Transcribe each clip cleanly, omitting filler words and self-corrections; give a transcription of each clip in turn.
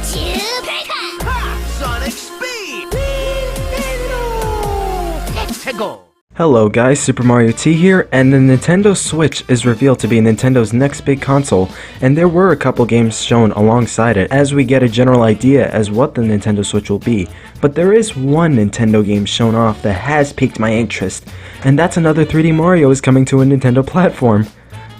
Sonic Speed! Let's go! Hello guys, Super Mario T here, and the Nintendo Switch is revealed to be Nintendo's next big console, and there were a couple games shown alongside it as we get a general idea as what the Nintendo Switch will be. But there is one Nintendo game shown off that has piqued my interest, and that's another 3D Mario is coming to a Nintendo platform.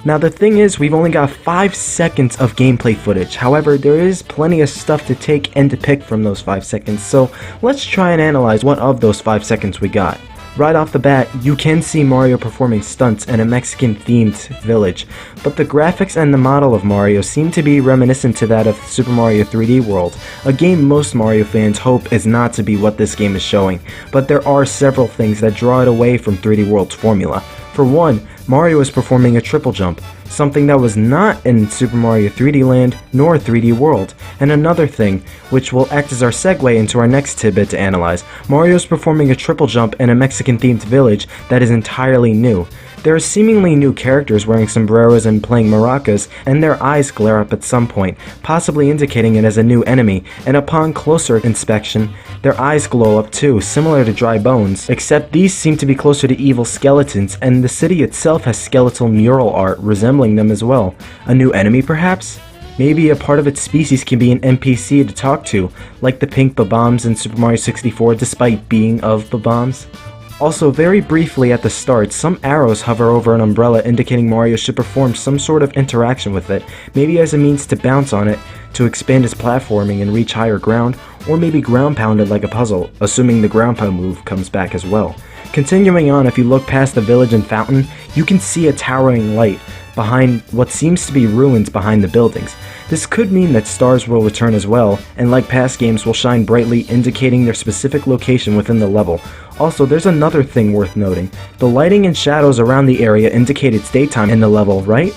Now the thing is, we've only got 5 seconds of gameplay footage, however there is plenty of stuff to take and to pick from those 5 seconds, so let's try and analyze what of those 5 seconds we got. Right off the bat, you can see Mario performing stunts in a Mexican-themed village, but the graphics and the model of Mario seem to be reminiscent to that of Super Mario 3D World, a game most Mario fans hope is not to be what this game is showing, but there are several things that draw it away from 3D World's formula. For one, Mario is performing a triple jump, something that was not in Super Mario 3D Land nor 3D World. And another thing, which will act as our segue into our next tidbit to analyze, Mario is performing a triple jump in a Mexican-themed village that is entirely new. There are seemingly new characters wearing sombreros and playing maracas, and their eyes glare up at some point, possibly indicating it as a new enemy, and upon closer inspection, their eyes glow up too, similar to dry bones, except these seem to be closer to evil skeletons, and the city itself has skeletal mural art resembling them as well. A new enemy perhaps? Maybe a part of its species can be an NPC to talk to, like the pink Bob-ombs in Super Mario 64 despite being of Bob-ombs. Also, very briefly at the start, some arrows hover over an umbrella indicating Mario should perform some sort of interaction with it, maybe as a means to bounce on it, to expand his platforming and reach higher ground, or maybe ground pound it like a puzzle, assuming the ground pound move comes back as well. Continuing on, if you look past the village and fountain, you can see a towering light behind what seems to be ruins behind the buildings. This could mean that stars will return as well, and like past games will shine brightly, indicating their specific location within the level. Also, there's another thing worth noting. The lighting and shadows around the area indicate it's daytime in the level, right?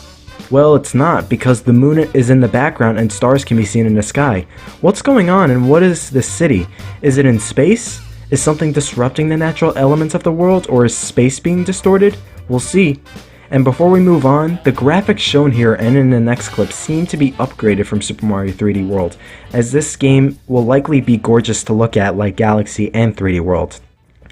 Well, it's not, because the moon is in the background and stars can be seen in the sky. What's going on, and what is this city? Is it in space? Is something disrupting the natural elements of the world, or is space being distorted? We'll see. And before we move on, the graphics shown here and in the next clip seem to be upgraded from Super Mario 3D World, as this game will likely be gorgeous to look at like Galaxy and 3D World.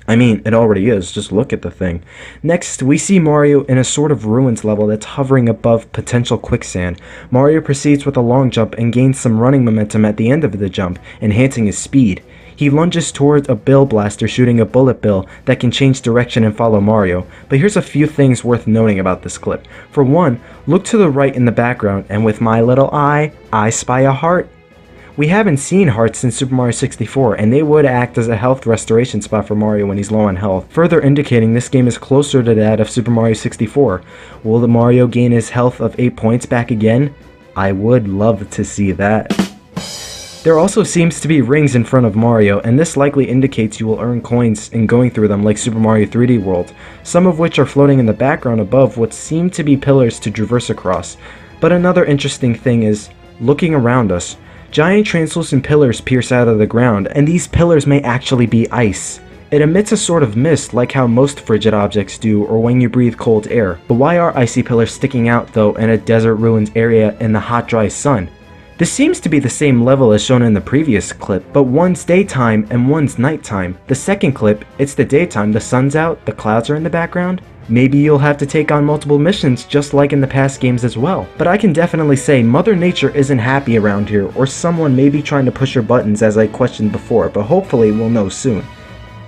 I mean, it already is, just look at the thing. Next, we see Mario in a sort of ruins level that's hovering above potential quicksand. Mario proceeds with a long jump and gains some running momentum at the end of the jump, enhancing his speed. He lunges towards a bill blaster shooting a bullet bill that can change direction and follow Mario, but here's a few things worth noting about this clip. For one, look to the right in the background, and with my little eye, I spy a heart. We haven't seen hearts since Super Mario 64, and they would act as a health restoration spot for Mario when he's low on health, further indicating this game is closer to that of Super Mario 64. Will the Mario gain his health of 8 points back again? I would love to see that. There also seems to be rings in front of Mario, and this likely indicates you will earn coins in going through them like Super Mario 3D World, some of which are floating in the background above what seem to be pillars to traverse across. But another interesting thing is, looking around us, giant translucent pillars pierce out of the ground, and these pillars may actually be ice. It emits a sort of mist like how most frigid objects do or when you breathe cold air. But why are icy pillars sticking out though in a desert ruins area in the hot dry sun? This seems to be the same level as shown in the previous clip, but one's daytime and one's nighttime. The second clip, it's the daytime, the sun's out, the clouds are in the background. Maybe you'll have to take on multiple missions just like in the past games as well. But I can definitely say Mother Nature isn't happy around here, or someone may be trying to push her buttons as I questioned before, but hopefully we'll know soon.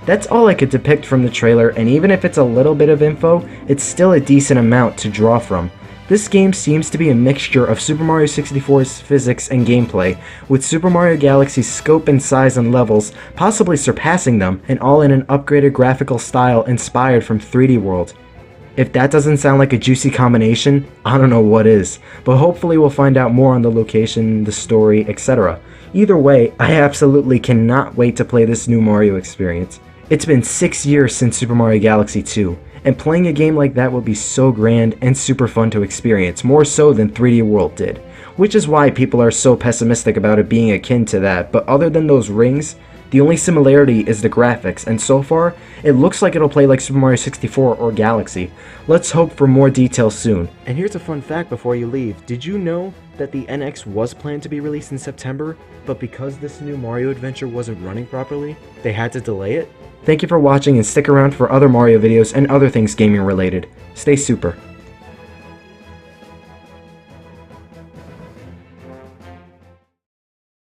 That's all I could depict from the trailer, and even if it's a little bit of info, it's still a decent amount to draw from. This game seems to be a mixture of Super Mario 64's physics and gameplay, with Super Mario Galaxy's scope and size and levels possibly surpassing them, and all in an upgraded graphical style inspired from 3D World. If that doesn't sound like a juicy combination, I don't know what is, but hopefully we'll find out more on the location, the story, etc. Either way, I absolutely cannot wait to play this new Mario experience. It's been 6 years since Super Mario Galaxy 2, and playing a game like that would be so grand and super fun to experience, more so than 3D World did. Which is why people are so pessimistic about it being akin to that, but other than those rings, The only similarity is the graphics, and so far, it looks like it'll play like Super Mario 64 or Galaxy. Let's hope for more details soon. And here's a fun fact before you leave. Did you know that the NX was planned to be released in September, but because this new Mario adventure wasn't running properly, they had to delay it? Thank you for watching, and stick around for other Mario videos and other things gaming related. Stay super.